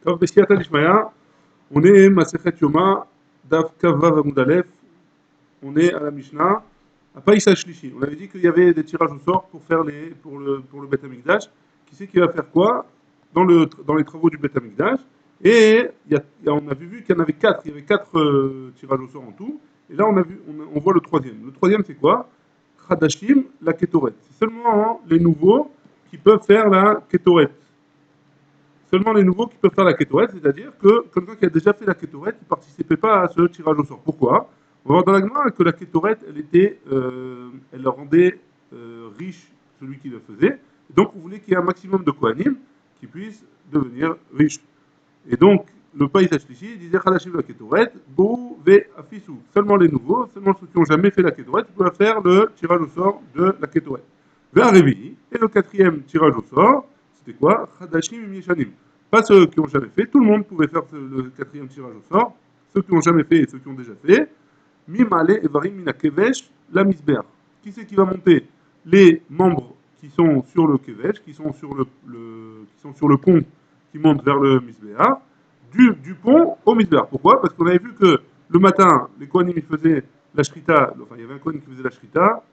Kav Bessiata Lishmaya, on est Masechet Yoma, Dav Kavav Amud Aleph, on est à la Mishnah, à Païsa Shlishi. On avait dit qu'il y avait des tirages au sort pour faire pour le Beth Amikdash. Qui c'est qui va faire quoi dans les travaux du Beth Amikdash. Et on avait vu qu'il y en avait quatre. Il y avait quatre tirages au sort en tout. Et là, on voit le troisième. Le troisième, c'est quoi? Khadashim, la Ketoret. C'est seulement les nouveaux qui peuvent faire la Ketoret. Seulement les nouveaux qui peuvent faire la Ketoret, c'est-à-dire que quelqu'un qui a déjà fait la Ketoret ne participait pas à ce tirage au sort. Pourquoi? On va voir dans la Gemara que la Ketoret, elle rendait riche celui qui le faisait. Et donc, on voulait qu'il y ait un maximum de Kohanim qui puissent devenir riches. Et donc, le pays Hashlishi disait Khadashim la Ketoret, Bo ve Afisou. Seulement les nouveaux, seulement ceux qui n'ont jamais fait la Ketoret, peuvent faire le tirage au sort de la Ketoret. Vers Révi, et le quatrième tirage au sort, c'était quoi? Khadashim Yeshanim. Pas ceux qui n'ont jamais fait, tout le monde pouvait faire le quatrième tirage au sort, ceux qui n'ont jamais fait et ceux qui ont déjà fait. Mimale Evarim Mina Kevesh, la Misber. Qui c'est qui va monter? Les membres qui sont sur le Kevesh, qui sont sur le pont qui monte vers le Misbéa, du pont au Misbéa. Pourquoi? Parce qu'on avait vu que le matin, les Kohanim faisaient la Shrita, enfin il y avait un Kohen qui faisait la Shrita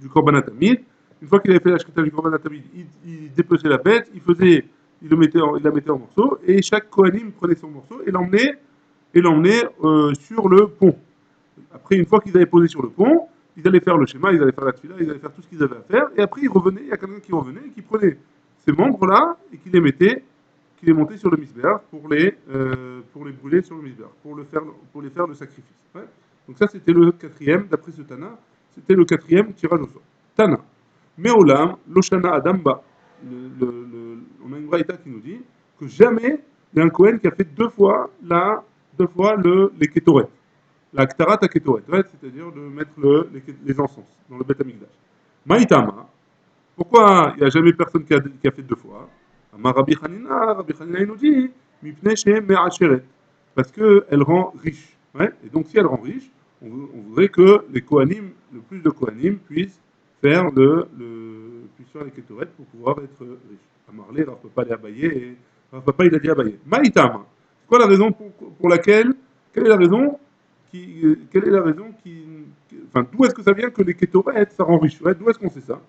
du Korban Atamid. Une fois qu'il avait fait la Shrita du Korban Atamid, il dépeçait la bête, il la mettait en morceaux, et chaque Kohanim prenait son morceau et l'emmenait sur le pont. Après, une fois qu'ils avaient posé sur le pont, ils allaient faire le schéma, ils allaient faire la tefila, ils allaient faire tout ce qu'ils avaient à faire, et après ils revenaient, il y a quelqu'un qui revenait et qui prenait ces membres-là et qui les montait sur le misbéach pour les brûler sur le misbéach, pour les faire le sacrifice. Ouais. Donc ça, c'était le quatrième, d'après ce Tana, c'était le quatrième tirage au sort. Tana. Meolam, Loshana Adamba. On a une braïta qui nous dit que jamais il y a un Kohen qui a fait deux fois les kétorets. La ktarat à ketoret, c'est-à-dire de mettre les encens dans le Beth Amikdash. Maïtama, pourquoi il n'y a jamais personne qui a fait deux fois? Rabbi Hanina, il nous dit, mipnei shehem me'acheret, parce qu'elle rend riche. Ouais. Et donc si elle rend riche, on voudrait que les Kohanim, le plus de Kohanim, puissent faire les ketoret pour pouvoir être riches. Amarlé, Rav Papa l'a abayé, et Rav Papa il a dit abayé. Maïtama, c'est quoi la raison pour laquelle, quelle est la raison enfin, d'où est-ce que ça vient que les kétorets, ça rend riche? Ouais, d'où est-ce qu'on sait ça?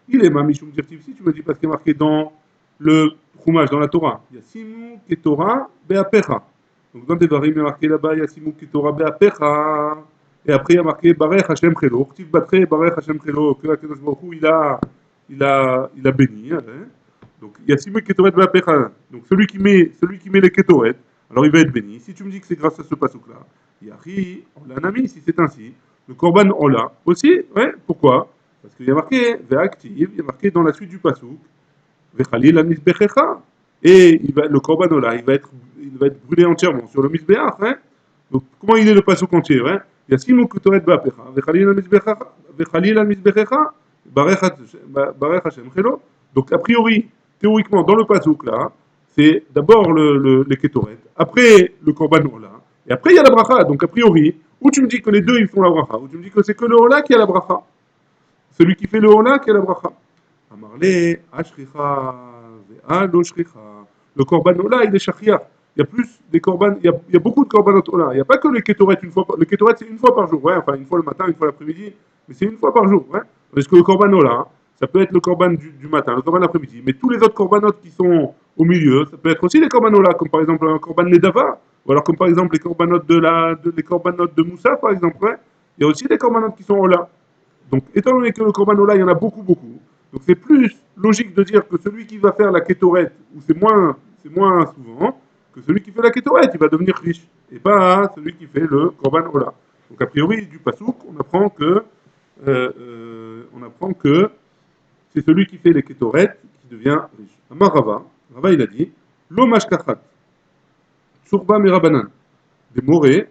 Il est mamichum dirtiv, si tu me dis parce qu'il est marqué dans le Chumash, dans la Torah. Il y a Simu Ketora Beapecha. Donc dans des varim, il y a marqué là-bas, il y a Simu Ketora Beapecha. Et après, il y a marqué Barech Hashem Chelo. Ktiv Batre Barech Hashem Chelo. Que Akadosh Baruch Hu, il a béni. Hein. Donc il y a Simu Ketoret Beapecha. Donc celui qui met les Ketoret, alors il va être béni. Si tu me dis que c'est grâce à ce pasouk-là, Yari, on l'a ami, si c'est ainsi. Le Korban Ola aussi, ouais, pourquoi? Parce qu'il y a marqué Ve'aktiv, il y a marqué dans la suite du pasouk, Ve'chalil al-Mizbechecha. Et le Korban Ola, il va être brûlé entièrement sur le Mizbeach, hein. Donc comment il est le pasouk entier, hein? Il y a Simu Ketoret Ba'apecha, Ve'chalil al-Mizbechecha, Barech Hashem Chelo. Donc a priori, théoriquement, dans le pasouk là, c'est d'abord les Ketoret, après le Korban Ola, et après, il y a la bracha. Donc, a priori, ou tu me dis que les deux, ils font la bracha, ou tu me dis que c'est que le hola qui a la bracha. Celui qui fait le hola qui a la bracha. Amarle, ashricha, ve'alo shricha. Le korban hola, il est shachia. Il y a plus des korban, il y a beaucoup de korbanot hola. Il n'y a pas que les ketoret une fois. Le ketoret, c'est une fois par jour. Ouais, enfin, une fois le matin, une fois l'après-midi. Mais c'est une fois par jour. Ouais. Parce que le korban hola, ça peut être le korban du matin, le korban l'après-midi. Mais tous les autres korbanotes qui sont au milieu, ça peut être aussi les korban hola, comme par exemple un korban nedava. Ou alors comme par exemple les corbanotes de Moussa, par exemple, ouais, il y a aussi des corbanotes qui sont Ola. Donc étant donné que le korban Ola, il y en a beaucoup, beaucoup, donc c'est plus logique de dire que celui qui va faire la kétorette, ou c'est moins souvent, que celui qui fait la kétorette, il va devenir riche, et pas celui qui fait le korban Ola. Donc a priori, du pasouk, on apprend que c'est celui qui fait les kétorettes qui devient riche. Amar Rava il a dit, l'omash kachat. Surba Mirabanan, des Morés,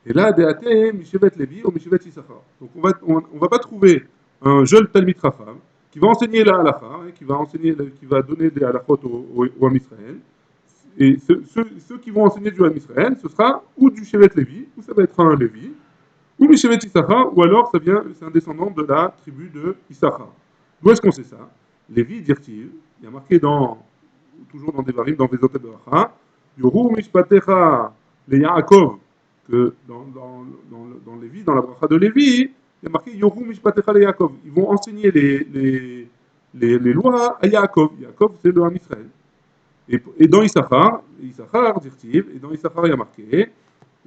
et là, des athées, Mishevet Levi ou Mishevet Issachar. Donc on va pas trouver un jeune Talmid Chacham qui va enseigner la halakha, hein, qui va donner des halakhot au Ham Israël. Et ceux qui vont enseigner du Ham Israël, ce sera ou du Shevet Levi, ou ça va être un Levi, ou Mishevet Issachar, ou alors c'est un descendant de la tribu de Issachar. D'où est-ce qu'on sait ça? Lévi, dit-il, il y a marqué dans toujours dans Devarim, dans Vezot et Beracha. Yoru Mishpatecha le Yaakov, que dans Lévi, dans la bracha de Lévi, il y a marqué Yoru Mishpatecha le Yaakov. Ils vont enseigner les lois à Yaakov. Yaakov, c'est le Ham Israël. Et dans Issachar, dirtiv, et dans Issachar, il y a marqué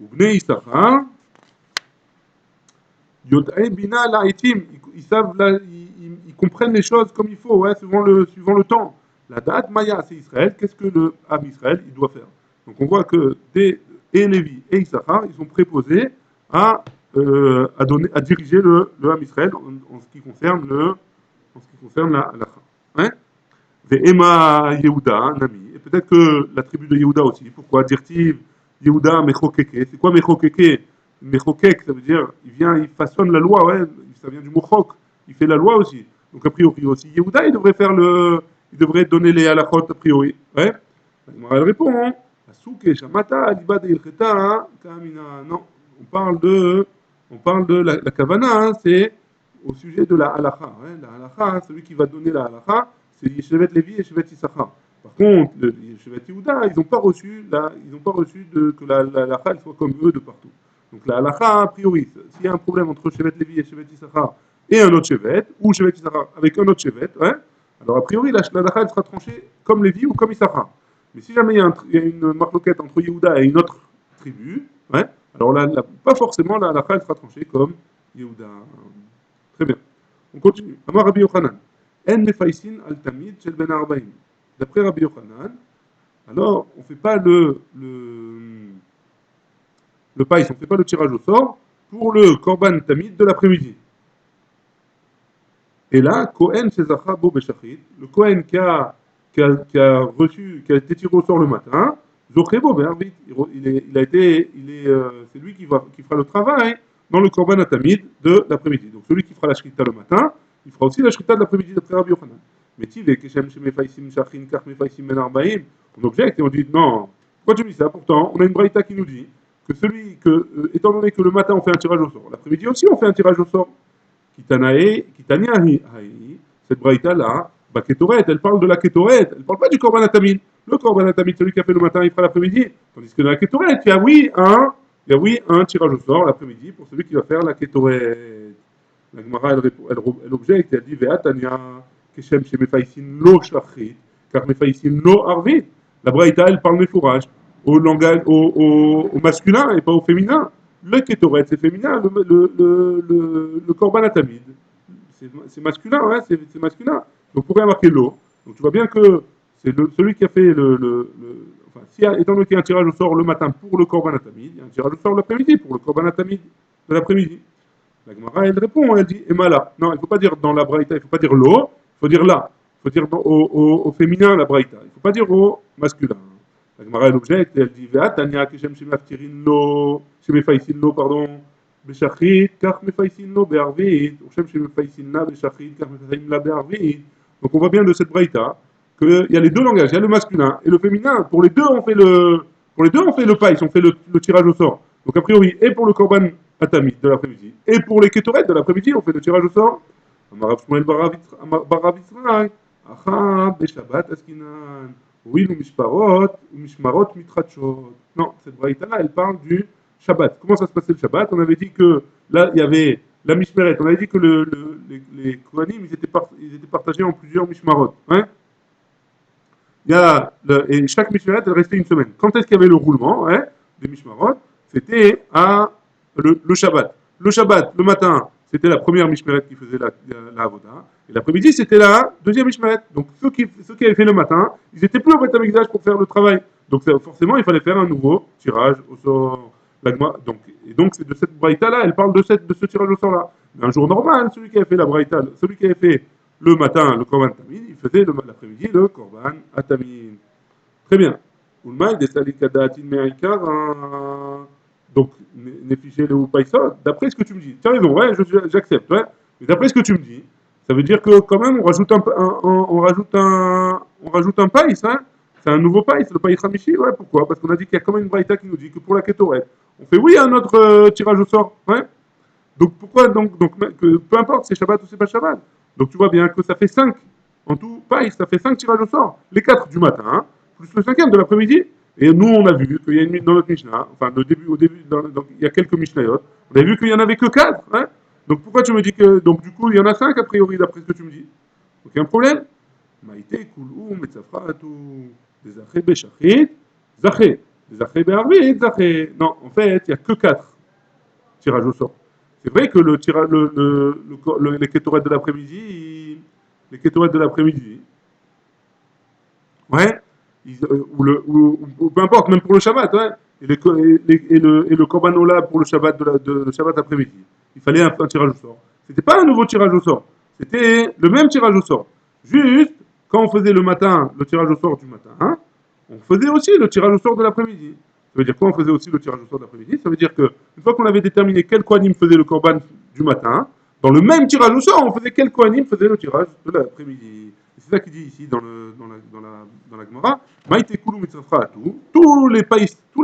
Ubne Issachar, Yod'e Bina La'itim, ils savent, ils comprennent les choses comme il faut, ouais, suivant le temps. La date Maya, c'est Israël. Qu'est-ce que le Ham Israël il doit faire? Donc on voit que et Lévi et Issachar, ils sont préposés à diriger le Ham Israël en ce qui concerne la halakha. Hein? Ve'ema Yehuda, Nami. Et peut-être que la tribu de Yehuda aussi. Pourquoi? Dirtiv Yehuda Mechokeke. C'est quoi Mechokeke? Mechokek, ça veut dire, il façonne la loi, ouais, ça vient du mot chok. Il fait la loi aussi. Donc a priori aussi, Yehuda, il devrait donner les halachot a priori. Ouais. Elle répond, hein. Asuke, Shamata, Aliba de Ilcheta, Kamina. Non, on parle de la kavana, hein, c'est au sujet de la halacha. Ouais. La halacha, celui qui va donner la halacha, c'est Yeshevet Lévi et Yeshevet Issachar. Par contre, le Yeshevet Yehuda, ils n'ont pas reçu que la halacha soit comme eux de partout. Donc la halacha, a priori, s'il y a un problème entre Shevet Lévi et Shevet Issachar et un autre Shevet, ou Shevet Issachar avec un autre Shevet, ouais, alors a priori la halacha elle sera tranchée comme Lévi ou comme Issachar. Mais si jamais il y a une marloquette entre Yehuda et une autre tribu, ouais, alors pas forcément la halacha elle sera tranchée comme Yehuda. Très bien. On continue. Amar Rabbi Yochanan. En mefaisin al tamid shel ben arba'im. D'après Rabbi Yochanan, alors on ne fait pas le païs, on ne fait pas le tirage au sort pour le korban tamid de l'après-midi. Et là, Kohen Shezacha Bo Beshachit, le Kohen qui a été tiré au sort le matin, Zochebo Be'arvit, c'est lui qui fera le travail dans le korban tamid de l'après-midi. Donc celui qui fera la shrita le matin, il fera aussi la shrita de l'après-midi d'après Rabbi Yochanan. Mais Tive, Keshem Shemefaisim Shachin, Kach Mefaisim Ben Arbaim, on objecte et on dit non, pourquoi tu me dis ça? Pourtant, on a une braïta qui nous dit étant donné que le matin on fait un tirage au sort, l'après-midi aussi on fait un tirage au sort. Kitania cette braïta là, Ketoret, elle parle de la Ketoret, elle parle pas du Korban Atamid. Le Korban Atamid, celui qui a fait le matin, il fera l'après-midi. Tandis que dans la Ketoret, il y a un tirage au sort l'après-midi pour celui qui va faire la Ketoret. La Gemara, elle objecte, elle dit Ve'atania, Keshem Shemefaisin lo Shachrit, car Mefaisin lo Arvit. La braïta, elle parle mes fourrages au langage, au masculin et pas au féminin. Le Ketoret, c'est féminin, le Korban Atamid, c'est masculin, ouais, c'est masculin. Donc pourquoi marquer l'eau? Donc tu vois bien que c'est celui qui a fait enfin, étant donné qu'il y a un tirage au sort le matin pour le Korban Atamid, il y a un tirage au sort l'après-midi pour le Korban Atamid de l'après-midi. La Gemara, elle répond, elle dit Emala. Non, il ne faut pas dire dans la Braïta, il ne faut pas dire l'eau, il faut dire là. Il faut dire au féminin la Braïta. Il ne faut pas dire au masculin. La Gemara, elle objecte, elle dit Ve'atania keshem shemaftirin lo, shemefaisin lo, pardon, beshachrit, kach mefaisin lo be'arvit, ou shem shemefaisin la beshachrit, kach mefaisin la be'arvit. Donc on voit bien de cette Braïta qu'il y a les deux langages, il y a le masculin et le féminin. Pour les deux, on fait le païs, on fait le tirage au sort. Donc a priori, et pour le korban atamid de l'après-midi, et pour les ketorettes de l'après-midi, on fait le tirage au sort. Amarav Shmuel Barav Israël, Acha, Beshabbat, Askinan, oui, ou Mishmarot, Mitrachot. Non, cette braïta-là, elle parle du Shabbat. Comment ça se passait le Shabbat? On avait dit que là, il y avait la Mishmeret. On avait dit que les Kohanim, ils étaient partagés en plusieurs Mishmarot. Hein? Et chaque Mishmeret, elle restait une semaine. Quand est-ce qu'il y avait le roulement, hein, des Mishmarot? C'était le Shabbat. Le Shabbat, le matin, c'était la première Mishmeret qui faisait la Avoda. Et l'après-midi, c'était la deuxième Mishmeret. Donc ceux qui avaient fait le matin, ils n'étaient plus au Beth Amikdash pour faire le travail. Donc forcément, il fallait faire un nouveau tirage au sort. Donc c'est de cette braïta-là, elle parle de ce tirage au sort-là. Un jour normal, celui qui avait fait la braïta, celui qui avait fait le matin le Korban Tamid, il faisait l'après-midi le Korban Atamid. Très bien. Ulmaï des salikadatin me'aikar. Donc, Néfiché le Païsot, d'après ce que tu me dis, tu as raison, ouais, j'accepte, ouais. Mais d'après ce que tu me dis, ça veut dire que quand même, on rajoute un païs, hein. C'est un nouveau païs, le païs Hamishi, ouais, pourquoi? Parce qu'on a dit qu'il y a quand même une braïta qui nous dit que pour la Ketoret, on fait oui à notre tirage au sort, ouais. Donc pourquoi, peu importe, c'est Shabbat ou c'est pas Shabbat. Donc tu vois bien que ça fait 5, en tout païs, ça fait 5 tirages au sort. Les 4 du matin, hein. plus le cinquième de l'après-midi. Et nous, on a vu qu'il y a dans notre Mishnah, enfin, au début, il y a quelques Mishnayot, on a vu qu'il n'y en avait que 4. Hein. Donc pourquoi tu me dis que. Donc du coup, il y en a 5 a priori, d'après ce que tu me dis. Aucun problème. Maïté, Koulou, Metzafratu, des Aché Béchachit, Zaché. Des Aché Béarvit, Zaché. Non, en fait, il n'y a que 4 tirages au sort. C'est vrai que les kétorettes de l'après-midi, ouais, ou peu importe, même pour le Shabbat, ouais, et le Korban Ola pour le Shabbat, le Shabbat après-midi, il fallait un tirage au sort. C'était pas un nouveau tirage au sort, c'était le même tirage au sort. Juste, quand on faisait le matin, le tirage au sort du matin, hein, on faisait aussi le tirage au sort de l'après-midi. Ça veut dire quoi? On faisait aussi le tirage au sort de l'après-midi. Ça veut dire que une fois qu'on avait déterminé quel Kohanim faisait le Korban du matin, dans le même tirage au sort, on faisait quel Kohanim faisait le tirage de l'après-midi. C'est ça qu'il dit ici dans la Gemara. Maïté Koulou Mitzrafra à tout. Tous les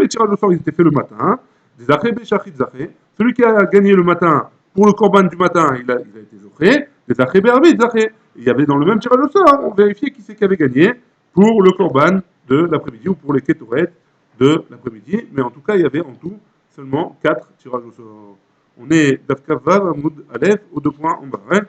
tirages au sort, ils étaient faits le matin. Des Zaché, Béchachit Zaché. Celui qui a gagné le matin, pour le Korban du matin, il a été Zoché. Des Zaché, Béarvit Zaché. Il y avait dans le même tirage au sort, on vérifiait qui c'est qui avait gagné pour le Korban de l'après-midi ou pour les Ketoret de l'après-midi. Mais en tout cas, il y avait en tout seulement 4 tirages au sort. On est d'Afkavav, Amoud Aleph, aux 2 points en bas. Hein.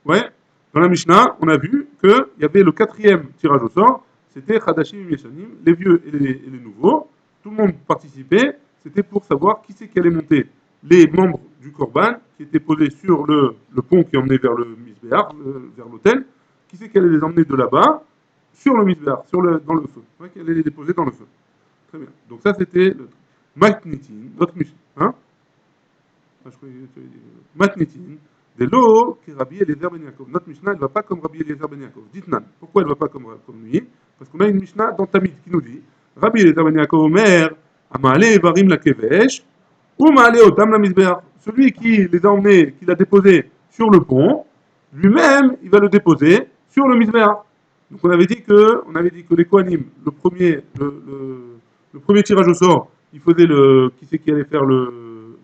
Ouais, dans la Mishnah, on a vu qu'il y avait le 4e tirage au sort, c'était Hadashim Yeshanim, les vieux et les nouveaux. Tout le monde participait, c'était pour savoir qui c'est qui allait monter les membres du Korban qui étaient posés sur le pont qui emmenait vers le Misbéar, vers l'hôtel, qui c'est qui allait les emmener de là-bas sur le Misbéar, dans le feu, ouais, qui allait les déposer dans le feu. Très bien. Donc ça c'était le Matnitin, notre Mishnah. Hein. Ah, je croyais que tu avais dit Matnitin. De l'eau qui Rabbi Eliezer Ben Yaakov. Notre Mishnah, elle ne va pas comme Rabbi Eliezer Ben Yaakov. Dites-nous, pourquoi elle ne va pas comme lui? Parce qu'on a une Mishnah dans Tamid qui nous dit Rabbi Eliezer Ben Yaakov Omer, Amale Varim la Kevesh, ou Maale Otam la Misbeach. Celui qui les a emmenés, qui l'a déposé sur le pont, lui-même, il va le déposer sur le Misbeach. Donc on avait dit que les Kohanim, le premier tirage au sort, il faisait qui c'est qui allait faire le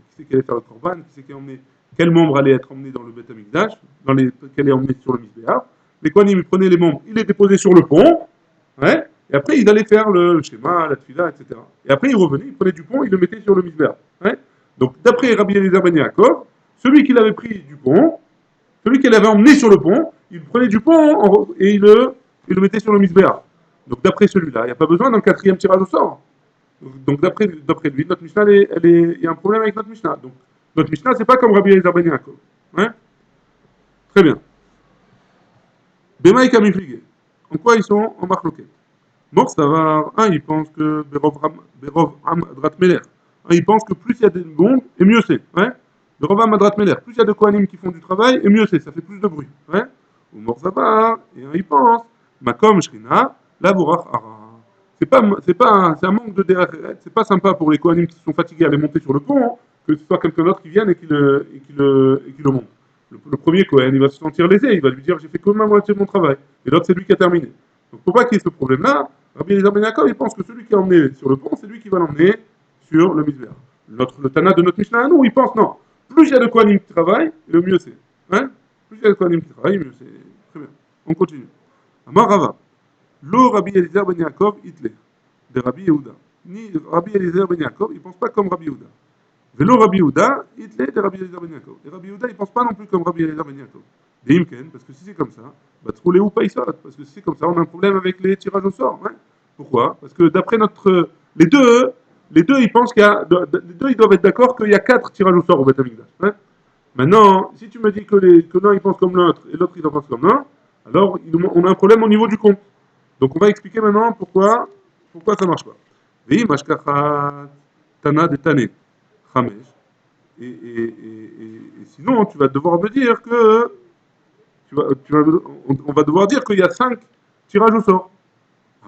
Korban, qui c'est qui a emmené quel membre allait être emmené dans le Beth Amikdash, quel est emmené sur le Misbéach. Les Kohanim, ils prenaient les membres, ils les déposaient sur le pont, ouais, et après ils allaient faire le schéma, la tfila, etc. Et après ils revenaient, ils prenaient du pont, ils le mettaient sur le Misbéach. Ouais. Donc d'après Rabbi Eliezer Ben Yaakov, celui qui l'avait pris du pont, celui qui l'avait emmené sur le pont, il prenait du pont et il le mettait sur le Misbéach. Donc d'après celui-là, il n'y a pas besoin d'un 4e tirage au sort. Donc d'après lui, notre Mishnah, il y a un problème avec notre Mishnah. Donc notre Mishnah, c'est pas comme Rabbi Eliezer Ben Yaakov. Hein. Très bien. Bema et Kamifligé. En quoi ils sont en marloquette? Mor Savar, un, il pense que Berov Am Adrat Meler. Un, il pense que plus il y a des bombes, et mieux c'est. Ouais. Berov Am Adrat Meler. Plus il y a de Kohanim qui font du travail, et mieux c'est. Ça fait plus de bruit. Ouais. Ou Mor Savar, et un, il pense Makom Shrina, Lavorach Ara. C'est un manque de derech. C'est pas sympa pour les Kohanim qui sont fatigués à les monter sur le pont, hein, que ce soit quelqu'un d'autre qui vienne et qui le monte. Le premier Kohen, il va se sentir lésé, il va lui dire j'ai fait que ma moitié de mon travail. Et l'autre, c'est lui qui a terminé. Donc pour pas qu'il y ait ce problème-là, Rabbi Eliezer Ben Yaakov, il pense que celui qui a emmené sur le pont, c'est lui qui va l'emmener sur le Misbéach. Le Tana de notre Mishnah, nous, il pense non. Plus il y a de Kohanim qui travaillent, le mieux c'est. Hein. Plus il y a de Kohanim qui travaillent, mieux c'est. Très bien. On continue. Amar Rava. Lo Rabbi Eliezer Ben Yaakov Hitler, de Rabbi Yehuda. Ni Rabbi Eliezer Ben Yaakov, il ne pense pas comme Rabbi Yehuda. Velo Rabbi Yehuda, Hitler de Rabbi Eliezer Ben Yaakov. Et Rabbi Yehuda, il ne pense pas non plus comme Rabbi Eliezer Ben Yaakov. Des Imken, parce que si c'est comme ça, bah troller ou pas il sort. Parce que si c'est comme ça, on a un problème avec les tirages au sort. Hein. Pourquoi? Parce que d'après les deux, ils pensent les deux, ils doivent être d'accord qu'il y a 4 tirages au sort au Beth Amikdash. Hein. Maintenant, si tu me dis que l'un il pense comme l'autre et l'autre il en pense comme l'un, alors on a un problème au niveau du compte. Donc on va expliquer maintenant pourquoi ça ne marche pas. Vei mashkachat tana de tane chamesh. Et sinon, tu vas devoir me dire que on va devoir dire qu'il y a 5 tirages au sort.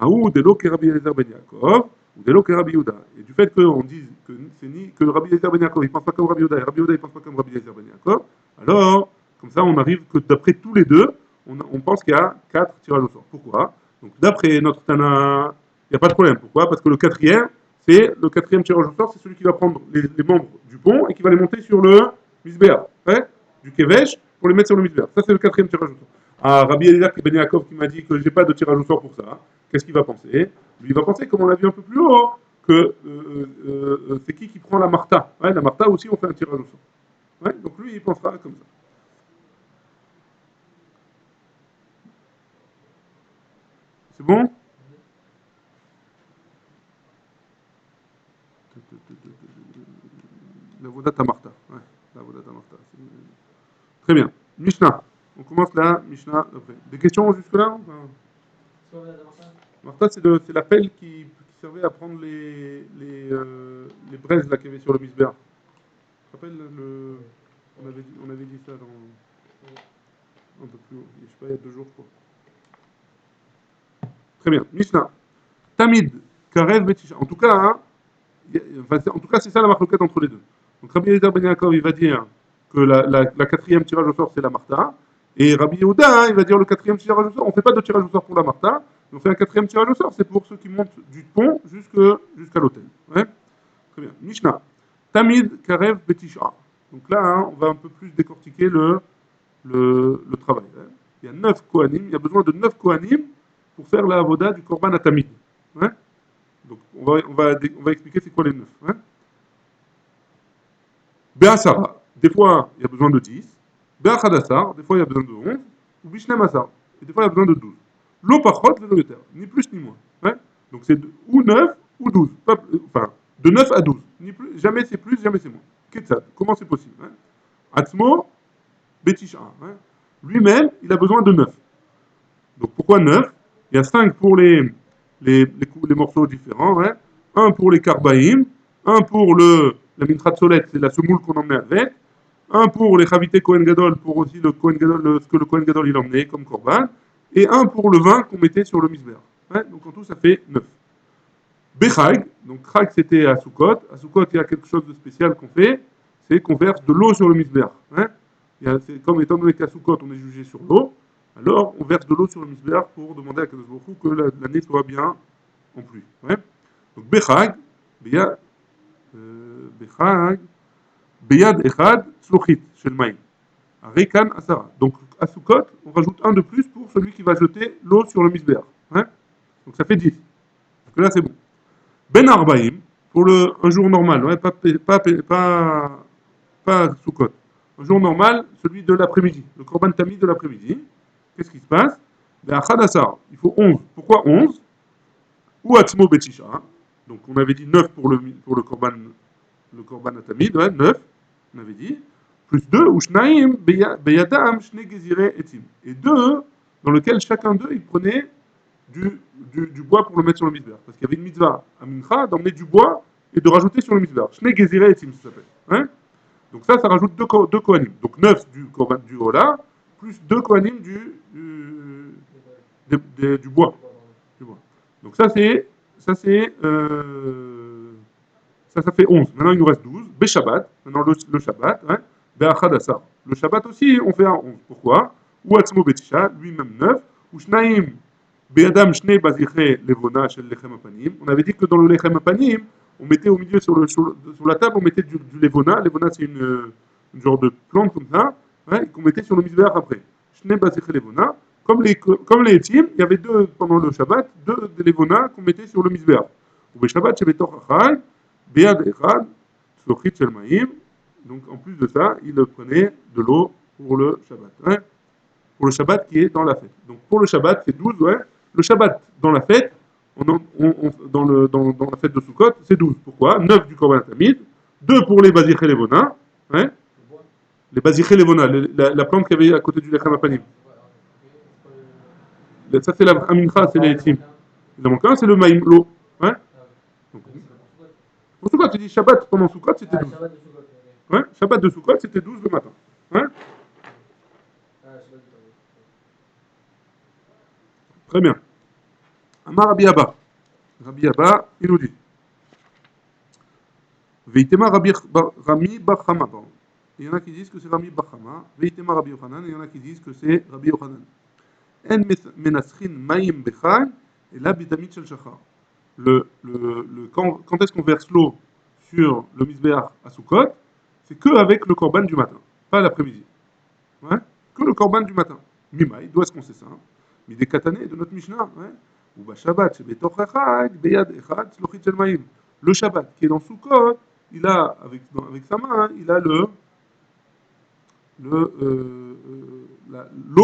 Ou de l'eau que Rabbi Eliezer Ben Yaakov, ou de l'eau que Rabbi Yehuda. Et du fait qu'on dise que Rabbi Eliezer Ben Yaakov, il ne pense pas comme Rabbi Yehuda, et Rabbi Yehuda, il ne pense pas comme Rabbi Eliezer Ben Yaakov, alors, comme ça, on arrive que d'après tous les deux, on pense qu'il y a 4 tirages au sort. Pourquoi? Donc, d'après notre Tana, il n'y a pas de problème. Pourquoi? Parce que le 4e, c'est le 4e tirage au celui qui va prendre les membres du pont et qui va les monter sur le Misbéach, hein, du Kevesh, pour les mettre sur le misbéach. Ça, c'est le quatrième tirage au sort. Ah, Rabbi Eliezer Ben Yaakov qui m'a dit que j'ai pas de tirage au sort pour ça. Qu'est-ce qu'il va penser? Lui, il va penser, comme on l'a vu un peu plus haut, que c'est qui prend la Martha. Ouais, la Martha aussi, on fait un tirage au sort. Ouais, donc lui, il pensera comme ça. C'est bon? La Vodata Martha. Ouais, la Vodata Martha. Très bien. Mishnah. On commence là, Mishnah après. Des questions jusque-là? Enfin, Martha, c'est la pelle qui servait à prendre les braises là qu'il y avait sur le misbéach. Tu te rappelles on avait dit ça un peu plus haut, je sais pas, il y a 2 jours, je crois. Très bien. Mishnah. Tamid, Karev, Betisha. En tout cas, hein, en tout cas, c'est ça la marloquette entre les deux. Donc Rabbi Eliezer Ben Yaakov, il va dire que la quatrième tirage au sort, c'est la Martha. Et Rabbi Yehuda, hein, il va dire le quatrième tirage au sort. On ne fait pas de tirage au sort pour la Martha, mais on fait un quatrième tirage au sort. C'est pour ceux qui montent du pont jusqu'à l'hôtel. Ouais. Très bien. Mishnah. Tamid, Karev, Betisha. Donc là, hein, on va un peu plus décortiquer le travail. Hein. Il y a 9 Kohanim, il y a besoin de 9 Kohanim pour faire la avoda du Korban à Tamid. Hein. Donc on va expliquer c'est quoi les 9. Hein. Be'asara, des fois il y a besoin de 10. Be'achadassar, des fois il y a besoin de 11. Ou Bishnem Asar, et des fois il y a besoin de 12. L'opachot, le yoter, ni plus ni moins. Hein. Donc c'est ou 9 ou 12. Enfin, de 9 à 12. Ni plus, jamais c'est plus, jamais c'est moins. Ketzad, comment c'est possible? Hein. Atzmo, Betisha. Hein. Lui-même, il a besoin de 9. Donc pourquoi 9? Il y a 5 pour les morceaux différents. Hein. Un pour les karbaïm, un pour la mintra de solette, c'est la semoule qu'on emmenait avec. Un pour les chavités Kohen Gadol, pour aussi le Kohen Gadol, ce que le Kohen Gadol il emmenait comme korban. Et un pour le vin qu'on mettait sur le misber. Hein. Donc en tout, ça fait 9. Bechag, donc Chag c'était à Sukkot. À Sukkot, il y a quelque chose de spécial qu'on fait, c'est qu'on verse de l'eau sur le misber. Hein. C'est comme étant donné qu'à Sukkot, on est jugé sur l'eau, alors on verse de l'eau sur le misber pour demander à Kadosh Baruch Hu que l'année soit bien en pluie. Ouais. Donc Bechag, Bechag, Beyad Echad, Tzlochit, Shel Maïm. Rekan Asara. Donc à Sukkot, on rajoute un de plus pour celui qui va jeter l'eau sur le misber. Hein. Donc ça fait 10. Donc là c'est bon. Ben Arbaïm, pour un jour normal, ouais, pas Sukkot. Un jour normal, celui de l'après-midi, le Korban Tamid de l'après-midi. Qu'est-ce qui se passe? Ben Achadassar, il faut 11. Pourquoi 11? Ou Atzmo Betisha. Donc on avait dit 9 pour le Korban Tamid, ouais, 9, on avait dit. Plus 2, ou Shnaim, Beyadam, Shne Gezire Etim. Et 2, dans lequel chacun d'eux, il prenait du bois pour le mettre sur le misber. Parce qu'il y avait une mitzvah à Mincha d'emmener du bois et de rajouter sur le misber. Shne Gezire Etim, ça s'appelle. Hein. Donc ça rajoute deux Kohanim. Donc 9 du Korban du Hola, plus 2 Kohanim du bois. Du bois. Donc ça fait 11. Maintenant il nous reste 12. Beshabbat, maintenant le Shabbat. Hein. Be'achadasa. Le Shabbat aussi, on fait un 11. Pourquoi? Ou Atzmo Betisha, lui-même 9. Ou Shnaim Be'adam Shnei Baziche Levona Shel Lechem Apanim. On avait dit que dans le Lechem Apanim, on mettait au milieu sur la table, on mettait du Levona. Levona, c'est une genre de plante comme ça, hein, qu'on mettait sur le misbéach après. Shnei Baziche Levona. Comme les étimes, il y avait 2 pendant le Shabbat, 2 de Levona qu'on mettait sur le misbéach. Ou Beshabbat, Shebetoch Achal, Be'ad Echad, Tzlochit Shel Maïm. Donc en plus de ça, il prenait de l'eau pour le Shabbat. Hein, pour le Shabbat qui est dans la fête. Donc pour le Shabbat, c'est 12, ouais. Le Shabbat dans la fête, dans la fête de Sukkot, c'est 12. Pourquoi? 9 du Korban Tamid, 2 pour les Baziche Levona, hein. Les Baziche Levona, la plante qu'il y avait à côté du Lechem Apanim. Ça c'est la Amincha, c'est les Etim. Il en manque un, c'est le Maïm, l'eau. Hein. Donc, pour Sukkot, tu dis Shabbat pendant Sukkot, c'était 12. Ouais, Shabbat de Sukkot, c'était 12 le matin. Hein. Très bien. Amar Rabbi Abba. Rabbi Abba, il nous dit. Veitema Rami Bar Chama. Il y en a qui disent que c'est Rami Bar Chama. Veitema Rabbi Yochanan. Il y en a qui disent que c'est Rabbi Yochanan. En menaschin maim bechag et la bitamit shel shachar. Quand est-ce qu'on verse l'eau sur le misbéach à Sukkot? C'est qu'avec le korban du matin, pas l'après-midi. Ouais, que le korban du matin. Mimaï, d'où est-ce qu'on sait ça? Midé katané de notre Mishnah. Ouais. Ou bah Shabbat, chez Betoch Echad, Beyad Echad, Slochit Shel Maïm. Le Shabbat qui est dans Sukkot, il a, avec sa main, hein, il a l'eau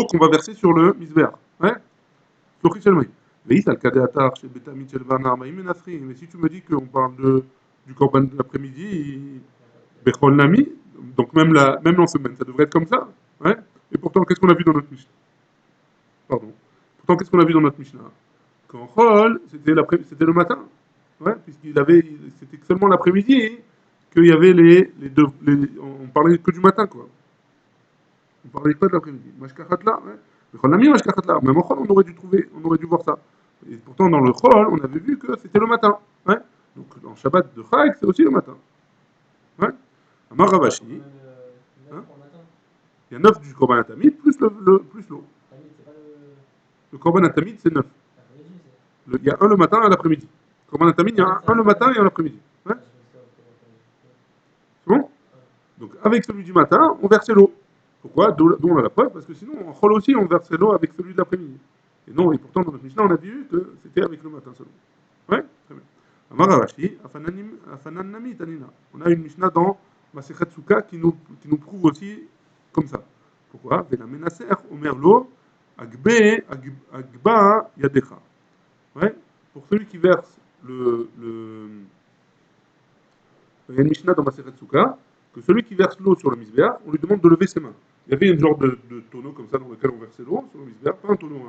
qu'on va verser sur le misber. Ouais. Slochit Shel Maïm. Mais il a le Kadéatar, chez Betamit Shel Vanar Maïm Menafri. Mais si tu me dis qu'on parle du korban de l'après-midi, Bechol Nami, donc même en semaine, ça devrait être comme ça. Ouais. Et pourtant, qu'est-ce qu'on a vu dans notre Mishnah? Pardon. Pourtant, qu'est-ce qu'on a vu dans notre Mishnah? Qu'en Chol, c'était le matin. Ouais, c'était seulement l'après-midi qu'il y avait les deux. On parlait que du matin, quoi. On parlait pas de l'après-midi. Mashkachatla, ouais. Mais Chol Nami, Mashkachatla. Même en Chol, on aurait dû voir ça. Et pourtant, dans le Chol, on avait vu que c'était le matin. Ouais. Donc, en Shabbat de Chag, c'est aussi le matin. Ouais. Amar Ravashi, hein, il y a 9 du Korban Atamid plus plus l'eau. Le Korban Atamid, c'est 9. Il y a un le matin et un l'après-midi. Korban Atamid, il y a un le matin et un l'après-midi. Ouais. C'est bon? Donc, avec celui du matin, on versait l'eau. Pourquoi? D'où on a la preuve, parce que sinon, en Chol aussi, on versait l'eau avec celui de l'après-midi. Et non, et pourtant, dans notre Mishnah, on a vu que c'était avec le matin seulement. Ouais? Très bien. Amar Ravashi, Afanan Nami Tanina. On a une Mishnah dans Masechet Sukkah qui nous prouve aussi comme ça. Pourquoi? Vena Menaser Omer Lo, Agba Yadecha. Ouais? Pour celui qui verse il y a une Mishnah dans Masechet Sukkah que celui qui verse l'eau sur le misbéach, on lui demande de lever ses mains. Il y avait une genre de tonneau comme ça dans lequel on versait l'eau sur le misbéach, pas un tonneau,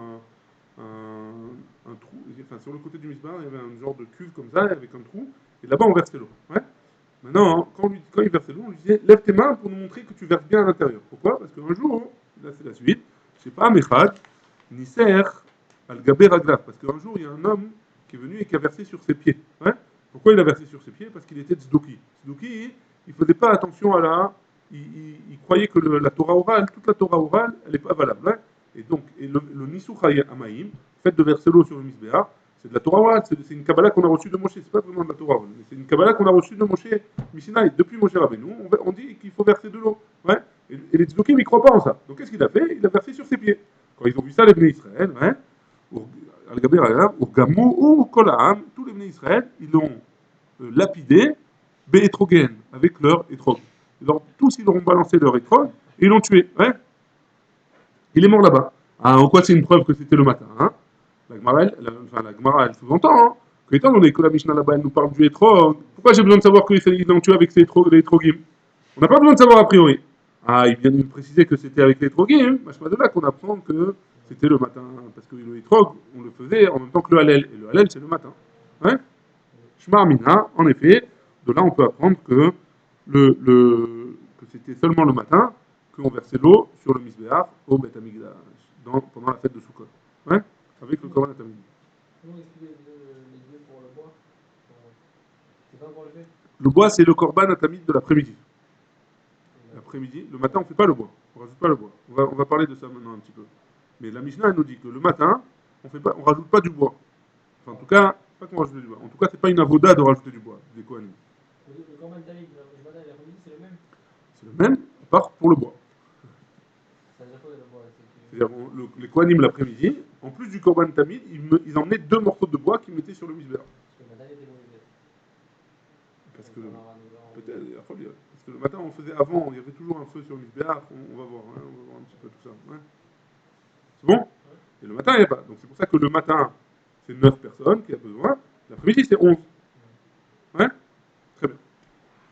un trou. Enfin, sur le côté du misbéach, il y avait un genre de cuve comme ça avec un trou, et là-bas on versait l'eau. Ouais. Maintenant, quand il versait l'eau, on lui disait lève tes mains pour nous montrer que tu verses bien à l'intérieur. Pourquoi? Parce qu'un jour, là c'est la suite, je sais pas, Mechad, Nisser, Al-Gaber Aglav. Parce qu'un jour, il y a un homme qui est venu et qui a versé sur ses pieds. Ouais. Pourquoi il a versé sur ses pieds? Parce qu'il était tzdoki. Tzdoki, il ne faisait pas attention à il croyait que la Torah orale, toute la Torah orale, elle n'est pas valable. Hein. Et donc, le Nisuch Amaïm, le fait de verser l'eau sur le Misbéach, c'est de la Torah orale, c'est une Kabbalah qu'on a reçue de Moshe, c'est pas vraiment de la Torah orale, c'est une Kabbalah qu'on a reçue de Moshe Mishinaï, depuis Moshe Rabbeinu, on dit qu'il faut verser de l'eau. Ouais. Et les Tzdokim, ils ne croient pas en ça. Donc qu'est-ce qu'il a fait? Il a versé sur ses pieds. Quand ils ont vu ça, les Bnei Israël, ouais, Al-Gaber ou Gamou ou Kolaam, tous les Bnei Israël, ils l'ont lapidé, Béétrogène, avec leur étrog. Tous, ils leur ont balancé leur étrog et ils l'ont tué. Ouais. Il est mort là-bas. Ah, en quoi c'est une preuve que c'était le matin, hein? La Gemara, elle sous-entend, hein, que étant donné que la Mishnah là-bas, elle nous parle du étrog, pourquoi j'ai besoin de savoir qu'ils l'ont tué avec les étrogim? On n'a pas besoin de savoir a priori. Ah, il vient de nous préciser que c'était avec les étrogim, c'est de là qu'on apprend que c'était le matin, parce que le étrog, on le faisait en même temps que le halel, et le halel, c'est le matin. Ouais. Shma Amina, en effet, de là on peut apprendre que c'était seulement le matin qu'on versait l'eau sur le misbéach au Beth Amikdash, pendant la fête de Sukkot. Ouais. Avec le Korban Atamid. Le bois, c'est le Korban Atamid de l'après-midi. L'après-midi, le matin, on ne fait pas le bois. On ne rajoute pas le bois. On va parler de ça maintenant un petit peu. Mais la Mishnah, elle nous dit que le matin, on ne rajoute pas du bois. Enfin, en tout cas, pas qu'on rajoute du bois. En tout cas, c'est pas une avoda de rajouter du bois, des Kohanim. Le Korban Tamid, le matin et l'après-midi, c'est le même? C'est le même, à part pour le bois. C'est-à-dire, les Kohanim l'après-midi, en plus du Korban Tamid, ils emmenaient 2 morceaux de bois qu'ils mettaient sur le misbéach. Parce que peut-être, parce que le matin on faisait avant, il y avait toujours un feu sur le misbéach, on va voir, hein, on va voir un petit peu tout ça. Hein. C'est bon? Et le matin il n'y a pas. Donc c'est pour ça que le matin c'est 9 personnes qui a besoin, l'après-midi c'est 11. Ouais? Très bien.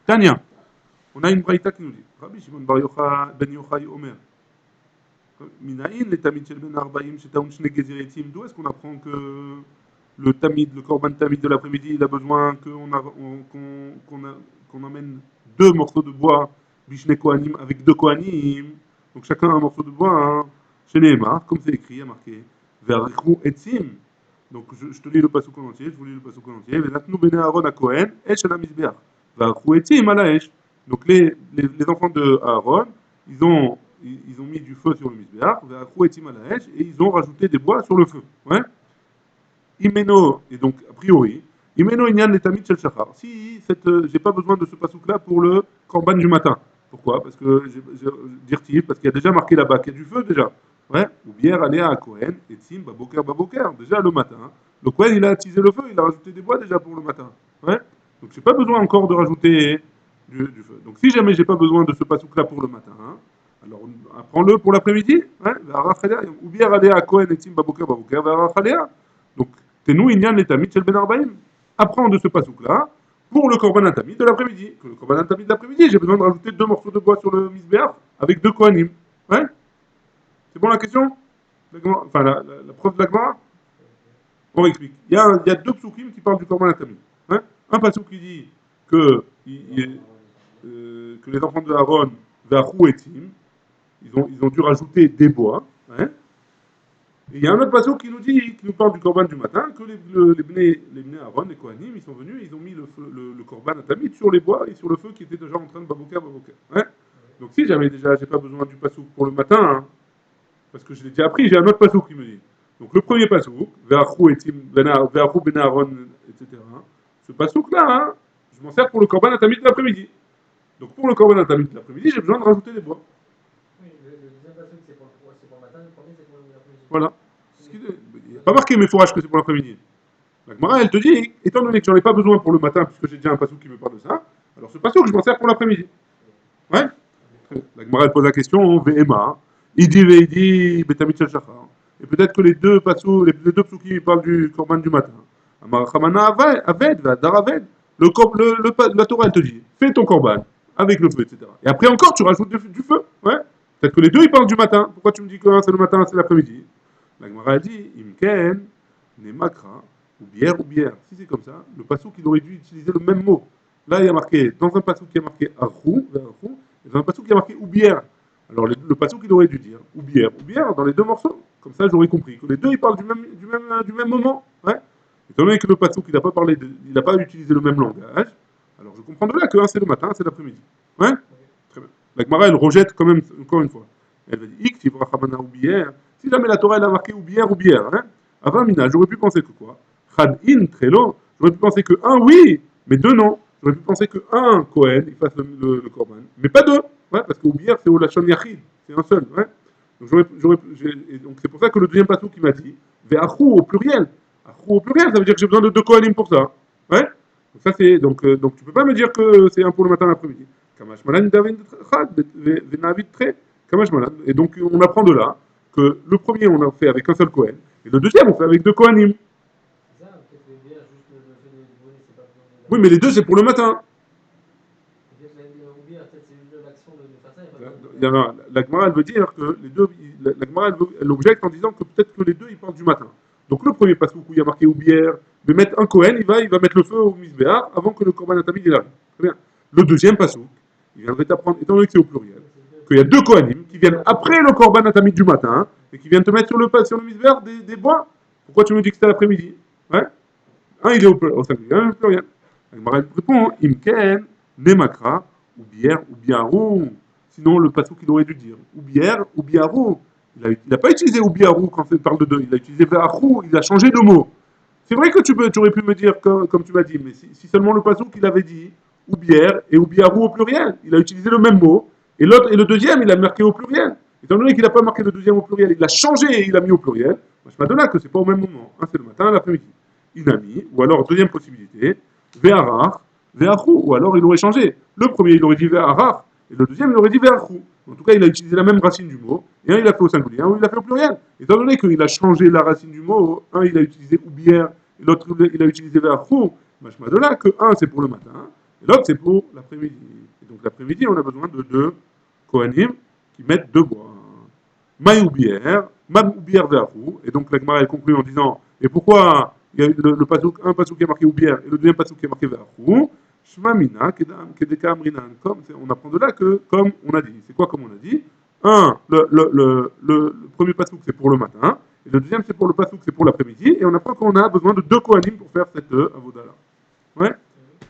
Tania, on a une braïta qui nous dit Rabbi Shimon Bar Ben Yochai Omer. Minaïn, les tamid shel ben arbaïm, shetaun shne gezeretim. D'où est-ce qu'on apprend que le tamid, le korban tamid de l'après-midi, il a besoin qu'on amène 2 morceaux de bois, bishne kohanim, avec 2 kohanim, donc chacun un morceau de bois, hein, chez Nehemar, comme c'est écrit, il y a marqué, verrichou etzim. Donc je te lis le pasuk en entier, je vous lis le pasuk en entier. Venatnu bene Aaron à Kohen, esh ala mizbeach. Verrichou etzim ala esh. Donc les enfants de Aaron, ils ont mis du feu sur le misbéach, et ils ont rajouté des bois sur le feu. Ouais. Imeno, et donc a priori, Imeno inyan letamid shel shachar. Si j'ai pas besoin de ce pasouk là pour le korban du matin, Pourquoi? Parce que, dire-t-il, parce qu'il y a déjà marqué là-bas qu'il y a du feu déjà. Ouais, ou bière, aller à Cohen, et Tzim, Baboker, Baboker. Déjà le matin, le Cohen, il a attisé le feu, il a rajouté des bois déjà pour le matin. Ouais, donc j'ai pas besoin encore de rajouter du feu. Donc si jamais j'ai pas besoin de ce pasouk-là pour le matin, hein, alors apprends-le pour l'après-midi. Ouais, ou bière, aller à Cohen, et Tzim, Baboker, Baboker, donc, Tenou, Inyan, les Tamid, Shel Ben Arbaïm. Apprends de ce pasouk-là pour le korban tamid de l'après-midi. Que le korban tamid de l'après-midi, j'ai besoin de rajouter 2 morceaux de bois sur le misbéach avec 2 kohanim. Ouais. C'est bon la question? Enfin, la preuve de la Gemara. On explique. Il y a 2 psukim qui parlent du korban tamid. Hein, un pasouk qui dit que les enfants de Aaron, Vachou et Tim, ils ont dû rajouter des bois. Hein. Et il y a un autre passage qui nous parle du korban du matin, que les bnei Aaron, les Kohanim, ils sont venus et ils ont mis le korban à tamid sur les bois et sur le feu qui était déjà en train de baboker. Ouais. Donc si jamais déjà j'ai pas besoin du pasouk pour le matin, hein, parce que je l'ai déjà appris, j'ai un autre pasouk qui me dit. Donc le premier pasouk, Ve'achou ben Aaron, etc. Ce pasouk-là, hein, je m'en sers pour le korban à tamid de l'après-midi. Donc pour le korban à tamid de l'après-midi, j'ai besoin de rajouter des bois. Oui, le deuxième passage, c'est pour le matin, le premier, c'est pour l'après-midi. Voilà. Il n'y a pas marqué mes fourrages que c'est pour l'après-midi. La Gemara, elle te dit, étant donné que j'en ai pas besoin pour le matin, puisque j'ai déjà un pasouk qui me parle de ça, alors ce pasouk, je m'en sers pour l'après-midi. Ouais. La Gemara, elle pose la question, VMA, il dit, Betamit Shel Shachar. Et peut-être que les deux pasous, les 2 psukim, ils parlent du korban du matin. Amar Chamana Aved, Vadar Aved. La Torah, elle te dit, fais ton korban avec le feu, etc. Et après encore, tu rajoutes du feu. Ouais. Peut-être que les deux, ils parlent du matin. Pourquoi tu me dis que c'est le matin, c'est l'après-midi? La Gemara a dit, Imken, Nemakra, ou bière. Si c'est comme ça, le pasouk, il aurait dû utiliser le même mot. Là, il y a marqué, dans un pasouk, il y a marqué arrou, et dans un pasouk, il y a marqué ou bière. Alors, le pasouk, il aurait dû dire ou bière, dans les 2 morceaux. Comme ça, j'aurais compris que les deux, ils parlent du même moment. Ouais. Étant donné que le pasouk, il n'a pas parlé, il n'a pas utilisé le même langage, alors je comprends de là que un c'est le matin, un c'est l'après-midi. Ouais. Très bien. La Gemara, elle rejette quand même, encore une fois. Elle va dire, ou bière. Si jamais la Torah, elle a marqué ou bière, hein. Avant Mina, j'aurais pu penser que quoi? Chad in, Trello, j'aurais pu penser que un, oui, mais 2, non. J'aurais pu penser que un, Cohen, il fasse le korban, mais pas 2. Ouais, parce qu'au bière, c'est au Lachon Yachid, c'est un seul. Ouais. Donc c'est pour ça que le deuxième passage qui m'a dit, Ve'achou au pluriel. Achou au pluriel, ça veut dire que j'ai besoin de 2 Kohanim pour ça. Ouais. Donc ça c'est donc tu peux pas me dire que c'est un pour le matin et l'après-midi. Kamash Malan David Chad, Venavid Tre. Kamash Malan. Et donc on apprend de là que le premier on a fait avec un seul Kohen, et le deuxième on fait avec 2 Kohanim. C'est ça, peut-être le bière, juste le fait de brûler, c'est pas besoin de Oui, mais les deux c'est pour le matin. peut-être ou bière, peut-être c'est juste l'action de faire ça, il n'y a pas besoin de. La Gemara, elle veut dire que les deux, la Gemara, elle objecte en disant que peut-être que les deux, ils parlent du matin. Donc le premier passe où il y a marqué ou bière, de mettre un Kohen, il va mettre le feu au misbéar avant que le Korban Atamid il arrive. Très bien. Le deuxième passe il viendrait t'apprendre, étant donné que c'est au pluriel, qu'il y a 2 Kohanim qui viennent après le Korban Atamid du matin et qui viennent te mettre sur le misbéar des bois. Pourquoi tu me dis que c'était l'après-midi? Ouais. Un, il est au singulier, un, au pluriel. La Gemara, elle répond, Imken, Nemakra, ou bière, ou biarou. Sinon, le pasouk, il aurait dû dire ou bière, ou biarou. Il n'a pas utilisé ou biarou quand il parle de deux. Il a utilisé ve'achou, il a changé de mot. C'est vrai que tu aurais pu me dire comme tu m'as dit, mais si seulement le pasouk, il avait dit ou bière et ou biarou au pluriel. Il a utilisé le même mot. Et le deuxième, il a marqué au pluriel. Étant donné qu'il n'a pas marqué le deuxième au pluriel, il l'a changé et il l'a mis au pluriel. Moi, je m'adonne que c'est pas au même moment. Un, c'est le matin, l'après-midi. Inami, ou alors, deuxième possibilité, ve'arach, ve'achou, ou alors il aurait changé. Le premier, il aurait dit ve'arach, et le deuxième, il aurait dit ve'achou. En tout cas, il a utilisé la même racine du mot, et un, il a fait au singulier, un, il a fait au pluriel. Étant donné qu'il a changé la racine du mot, un, il a utilisé oubière, et l'autre, il a utilisé ve'achou, je m'adonne que un, c'est pour le matin, et l'autre, c'est pour l'après-midi. Et donc, l'après-midi, on a besoin de 2 Kohanim qui mettent 2 bois. Maï ou bière, mam ou bière ve'achou, et donc la Gemara, elle conclut en disant, et pourquoi il y a le pasouk, un pasouk qui est marqué ou bière et le deuxième pasouk qui est marqué ve'achou, shmamina, kedeka amrinan, comme on apprend de là que, comme on a dit, c'est quoi comme on a dit? Un, le premier pasouk c'est pour le matin, et le deuxième c'est pour le pasouk c'est pour l'après-midi, et on apprend qu'on a besoin de 2 kohanim pour faire cette avoda-là. Ouais?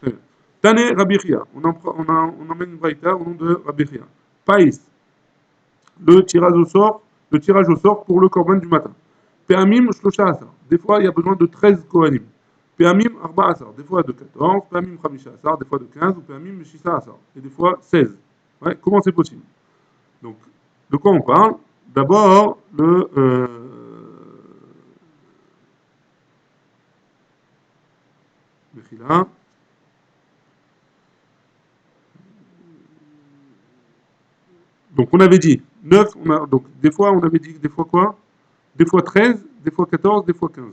Très bien. Tane Rabbi Chia, on emmène une braïta au nom de Rabbi Chia. Païs, le tirage au sort pour le korban du matin. Pe'amim shlosha asar. Des fois, il y a besoin de 13 kohanim. Pe'amim arba asar. Des fois de 14. Pe'amim chamisha asar. Des fois de 15. Ou pe'amim shisa asar. Et des fois 16. Ouais, comment c'est possible? Donc, de quoi on parle? D'abord, Mechila. Donc, on avait dit 9, donc des fois, on avait dit des fois quoi? Des fois 13, des fois 14, des fois 15,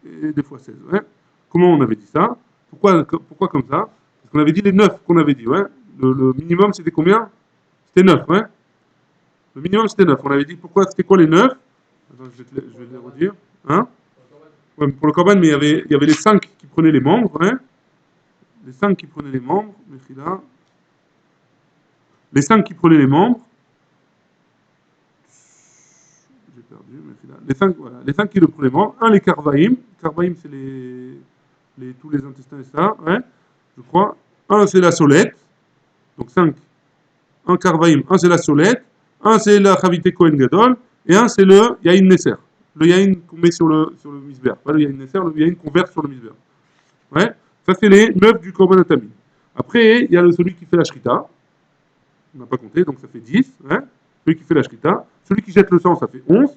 et des fois 16. Ouais. Comment on avait dit ça? Pourquoi comme ça? Parce qu'on avait dit les 9 qu'on avait dit. Ouais. Le minimum, c'était combien? C'était 9. Ouais. Le minimum, c'était 9. On avait dit pourquoi c'était quoi les 9? Attends, je vais te les redire. Hein? Ouais, pour le Corban, mais il y avait les 5 qui prenaient les membres. Ouais. Les 5 qui prenaient les membres. Les 5 qui prenaient les membres. J'ai perdu, les 5, voilà, les 5 qui le prenaient les membres. Un, les Karvaïm. Karvaïm, c'est tous les intestins et ça. Ouais. Je crois. Un, c'est la solette. Donc 5. Un Karvaïm, un c'est la solette. Un, c'est la Chavité Kohen Gadol. Et un, c'est le Yahin Nesser. Le Yahin qu'on met sur le misber. Pas le Yahin Nesser, le Yahin qu'on verse sur le misber. Ouais. Ça, c'est les 9 du Korban Atami. Après, il y a celui qui fait la Shrita. On n'a pas compté, donc ça fait 10. Hein. Celui qui fait la Shrita. Celui qui jette le sang, ça fait 11.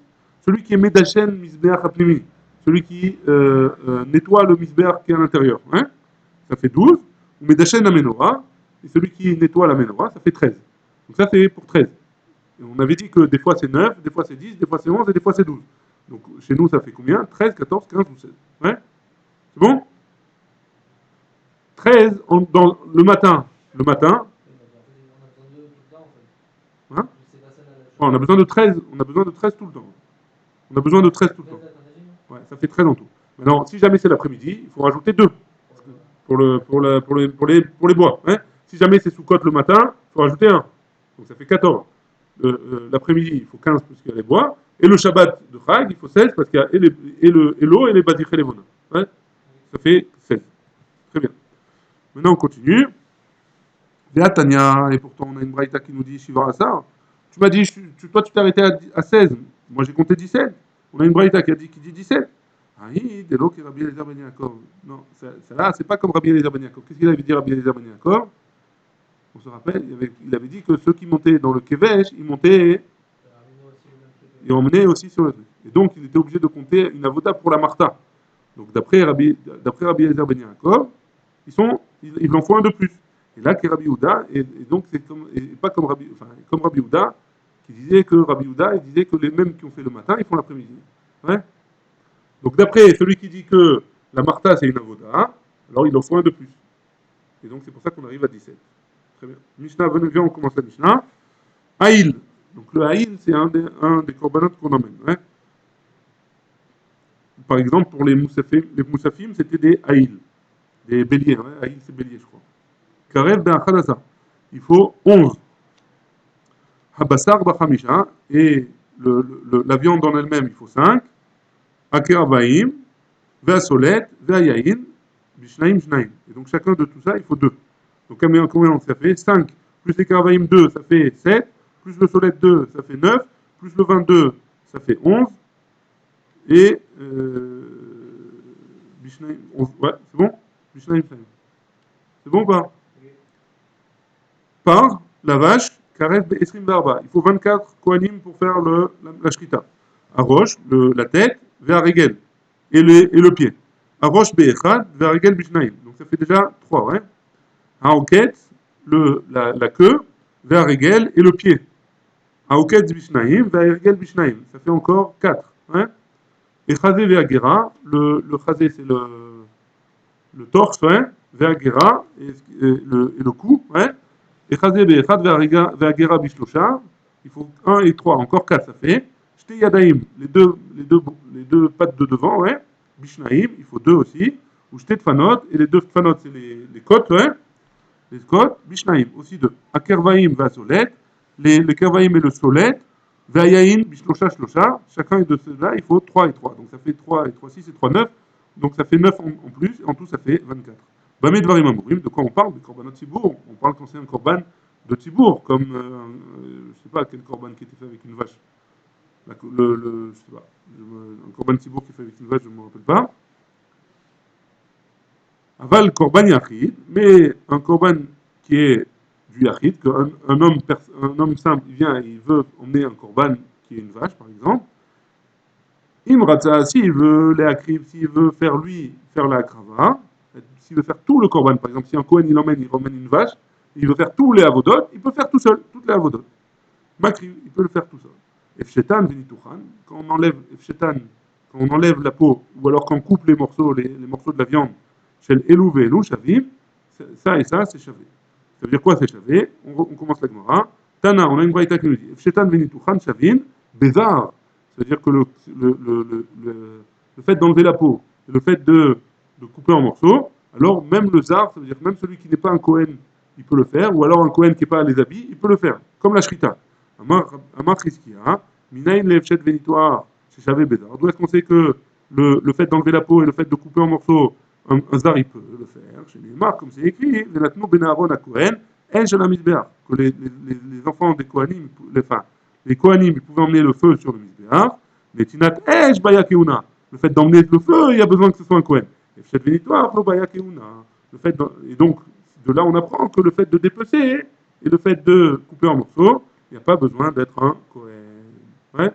Celui qui est Medachen Misber Haplimi. Celui qui nettoie le misber qui est à l'intérieur. Hein. Ça fait 12. Ou Medachen la Menorah. Et celui qui nettoie la Menorah, ça fait 13. Donc ça, c'est pour 13. Et on avait dit que des fois c'est 9, des fois c'est 10, des fois c'est 11 et des fois c'est 12. Donc chez nous, ça fait combien? 13, 14, 15 ou 16. Ouais. C'est bon? 13 dans le matin. Le matin. Hein? Oh, on a besoin de 13. On a besoin de 13 tout le temps. On a besoin de 13 tout le temps. Ouais, ça fait 13 en tout. Maintenant, si jamais c'est l'après-midi, il faut rajouter 2. Pour les bois. Hein. Si jamais c'est sous côte le matin, il faut rajouter 1. Donc ça fait 14. L'après-midi, il faut 15 parce qu'il y a les bois. Et le Shabbat de Chag, il faut 16 parce qu'il y a l'eau et les Badich et les Mona. Ouais. Ça fait 16. Très bien. Maintenant, on continue. Véa Tania, et pourtant on a une braïta qui nous dit Shiva Asar. Tu m'as dit, toi tu t'es arrêté à 16. Moi j'ai compté 17. On a une braïta qui dit 17. Ah oui, de l'eau qui est Rabbi Eliezer Ben Yaakov. Non, là, c'est pas comme Rabbi Eliezer Ben Yaakov. Qu'est-ce qu'il avait dit Rabbi Eliezer Ben Yaakov? On se rappelle, il avait dit que ceux qui montaient dans le Kevesh, ils emmenaient aussi sur le truc. Et donc il était obligé de compter une avoda pour la Martha. Donc d'après Rabbi Eliezer Ben Yaakov, ils en font un de plus. Et là, qui est Rabbi Houda, et donc c'est pas comme comme Rabbi Houda, qui disait que Rabbi Houda, il disait que les mêmes qui ont fait le matin, ils font l'après-midi. Ouais. Donc d'après celui qui dit que la Martha c'est une avoda, alors il en faut un de plus. Et donc c'est pour ça qu'on arrive à 17. Très bien. Mishnah, viens, on commence la Mishnah. Haïl. Donc le Haïl, c'est un des corbanotes qu'on emmène. Ouais. Par exemple, pour les Moussafim, c'était des Haïl. Des béliers. Ouais. Haïl, c'est bélier, je crois. Karev ben Khadasa. Il faut 11. Habassar bachamisha. Et la viande en elle-même, il faut 5. Akeravaim, Veasolet, Veayain, Bishnaim, Shnaim. Et donc chacun de tout ça, il faut 2. Donc combien ça fait? 5. Plus les Keravaim 2, ça fait 7. Plus le Solet 2, ça fait 9. Plus le 22, ça fait 11. Et Bishnaim, 11. Ouais, c'est bon? Bishnaim, Shnaim. C'est bon ou pas? Par la vache, Karev Esrim Barba. Il faut 24 kohanim pour faire la shrita. Arosh, la tête, Ve'aregel, et le pied. Arosh Be'echad, Ve'aregel Bishnaim. Donc ça fait déjà 3, ouais. Aoket, la queue, Ve'aregel, et le pied. Aoket Bishnaim, Ve'aregel Bishnaim. Ça fait encore 4, hein. Et Chazé Ve'agera, le Chazé c'est le torse, ouais. Ve'agera, et le cou, ouais. Et Chazé Be'echad Ve'agera Bishlosha, il faut 1 et 3, encore 4, ça fait. Shte Yadaim, les deux pattes de devant, ouais. Bishnaim, il faut 2 aussi. Ou Shte Tfanot, et les 2 Tfanot, c'est les côtes, ouais. Les côtes, Bishnaim, aussi 2. Akervaim Ve'asolet, le Kervaim et le Solet, Ve'ayain Bishlosha Shlosha, chacun de ceux-là, il faut 3 et 3. Donc ça fait 3 et 3, 6 et 3, 9. Donc ça fait 9 en plus, en tout ça fait 24. Bamé Dvarim Amourim, de quoi on parle? De Korbanot Tzibour. On parle quand c'est un Korban de Tzibour, comme, je sais pas quel Korban qui était fait avec une vache. Je sais pas, un Korban Tzibour qui est fait avec une vache, je ne me rappelle pas. Aval Korban Yachid, mais un Korban qui est du yachid, qu'un homme simple, il vient et il veut emmener un korban qui est une vache, par exemple. Imratza, s'il veut les akrib, s'il veut faire la akrava, s'il veut faire tout le korban, par exemple, si un Kohen il emmène une vache, il veut faire tous les avodot, il peut faire tout seul, toutes les avodot. Makri, il peut le faire tout seul. Efshetan venituchan, quand on enlève la peau, ou alors quand on coupe les morceaux de la viande, chez l'elou ve'elou, shavim, ça et ça, c'est chavé. Ça veut dire quoi, c'est chavé? On commence la Gemara. Tana, on a une braïta qui nous dit Efshetan venituchan, shavim, bezar. Ça veut dire que le fait d'enlever la peau, le fait de couper en morceaux, alors même le zar, ça veut dire que même celui qui n'est pas un Kohen, il peut le faire, ou alors un Kohen qui n'est pas les habits, il peut le faire, comme la shrita. Amar Chizkiya, Minaïn lefshet venitoar, chez Shavé Bézar. D'où est-ce qu'on sait que le fait d'enlever la peau et le fait de couper en morceaux, un zar, il peut le faire. Chez Neymar, comme c'est écrit, Venatnou ben Aaron à Kohen, El Shala Mizbeach, que les enfants des Kohanim, les Kohanim, ils pouvaient emmener le feu sur le Mizbeach, mais Tinat Esh Baya Keuna. Le fait d'emmener le feu, il y a besoin que ce soit un Kohen. Efshet venitoar, Lo Baya Keuna. Et donc, de là, on apprend que le fait de dépecer et le fait de couper en morceaux, il n'y a pas besoin d'être un Kohen. Ouais,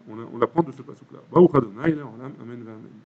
on apprend de ce passage-là. Baruch Adonai, Amen, Amen.